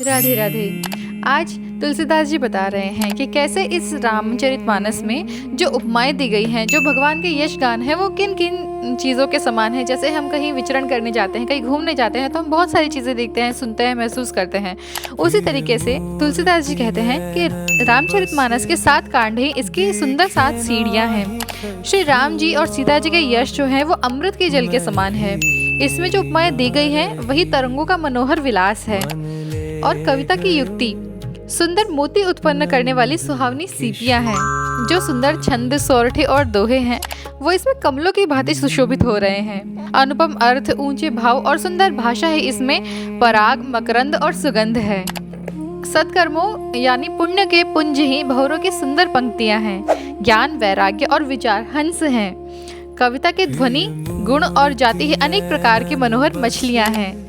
राधे राधे। आज तुलसीदास जी बता रहे हैं कि कैसे इस रामचरितमानस में जो उपमाएं दी गई हैं, जो भगवान के यश गान है, वो किन किन चीज़ों के समान है। जैसे हम कहीं विचरण करने जाते हैं, कहीं घूमने जाते हैं, तो हम बहुत सारी चीज़ें देखते हैं, सुनते हैं, महसूस करते हैं। उसी तरीके से तुलसीदास जी कहते हैं कि रामचरितमानस के 7 कांड ही इसकी सुंदर 7 सीढ़ियाँ हैं। श्री राम जी और सीता जी के यश जो है वो अमृत के जल के समान है। इसमें जो उपमाएं दी गई हैं वही तरंगों का मनोहर विलास है। और कविता की युक्ति सुंदर मोती उत्पन्न करने वाली सुहावनी सीपियां हैं। जो सुंदर छंद, सोरठे और दोहे हैं वो इसमें कमलों की भांति सुशोभित हो रहे हैं। अनुपम अर्थ, ऊंचे भाव और सुंदर भाषा है। इसमें पराग, मकरंद और सुगंध है। सत्कर्मों यानी पुण्य के पुंज ही भौरों की सुंदर पंक्तियां हैं। ज्ञान, वैराग्य और विचार हंस हैं। कविता के ध्वनि, गुण और जाति ही अनेक प्रकार की मनोहर मछलियां हैं।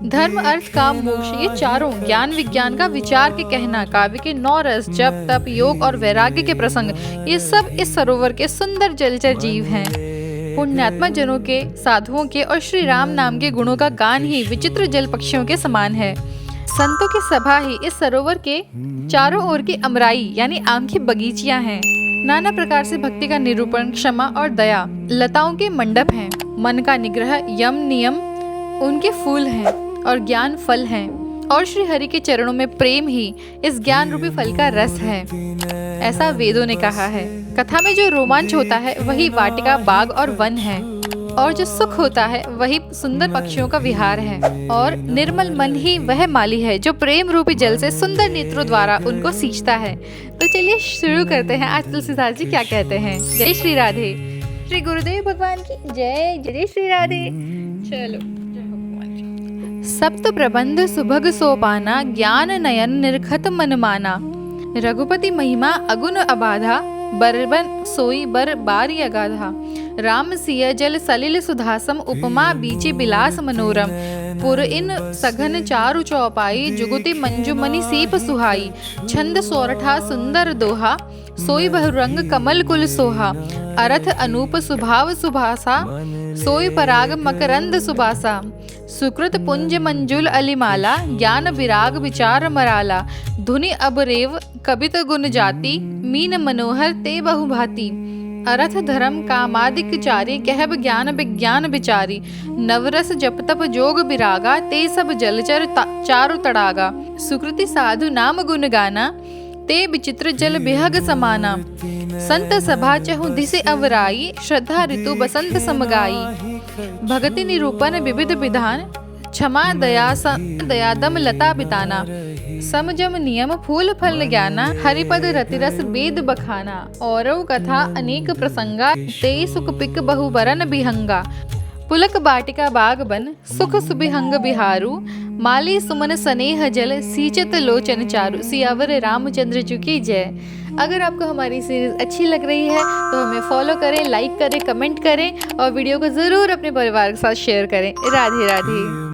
धर्म, अर्थ, काम, मोक्ष ये चारों ज्ञान विज्ञान का विचार के कहना, काव्य के 9 रस, जप, तप, योग और वैराग्य के प्रसंग, ये सब इस सरोवर के सुंदर जलचर जीव हैं। पुण्यात्मा जनों के, साधुओं के और श्री राम नाम के गुणों का गान ही विचित्र जल पक्षियों के समान है। संतों की सभा ही इस सरोवर के चारों ओर की अमराई यानी आम की बगीचियां हैं। नाना प्रकार से भक्ति का निरूपण, क्षमा और दया लताओं के मंडप हैं। मन का निग्रह, यम, नियम उनके फूल हैं और ज्ञान फल हैं। और श्री हरि के चरणों में प्रेम ही इस ज्ञान रूपी फल का रस है, ऐसा वेदों ने कहा है। कथा में जो रोमांच होता है वही वाटिका, बाग और वन है। और जो सुख होता है वही सुंदर पक्षियों का विहार है। और निर्मल मन ही वह माली है जो प्रेम रूपी जल से सुंदर नेत्रों द्वारा उनको सींचता है। तो चलिए शुरू करते हैं। आज तुलसीदास जी क्या कहते हैं। जय श्री राधे। श्री गुरुदेव भगवान की जय। जय श्री राधे। चलो। सप्त प्रबंध सुभग सोपाना, ज्ञान नयन निर्खत मन माना। रघुपति महिमा अगुन अबाधा, बरबन सोई बर बारी अगाधा। राम सिय जल सलिल सुधासम, उपमा बीचे बिलास मनोरम। पुर इन सघन चारु चौपाई, जुगुति मंजुमणि सीप सुहाई। छंद सोरठा सुंदर दोहा, सोई बहुरंग कमल कुल सोहा। अरथ अनूप स्वभाव सुभासा, सोई पराग मकरंद सुबासा। सुकृत पुंज मंजुल अलिमाला, ज्ञान विराग विचार मराला। धुनि अब रेव कबित गुण जाति, मीन मनोहर ते बहुभाति। अरथ धर्म कामादिक चारी, कहब ज्ञान विज्ञान विचारी। नवरस जप तप जोग विरागा, ते सब जलचर चारु तड़ागा। सुकृति साधु नाम गुण गाना, ते विचित्र जल बिहग समाना। संत सभा चहु दिसे अवराई, श्रद्धा ऋतु बसंत समगाई। भगति निरूपण विविध विधान, क्षमा दयादम लता बिताना। समजम नियम फूल फल ज्ञाना, हरिपद रतिरस वेद बखाना। औरव कथा अनेक प्रसंगा, ते सुख पिक बहुबरन बिहंगा। पुलक बाटिका बाग बन, सुख सुबिहंग बिहारू। माली सुमन स्नेह जल, सींचत लोचन चारु। सियावर रामचंद्र जी की जय। अगर आपको हमारी सीरीज अच्छी लग रही है तो हमें फॉलो करें, लाइक करें, कमेंट करें और वीडियो को ज़रूर अपने परिवार के साथ शेयर करें। राधे राधे।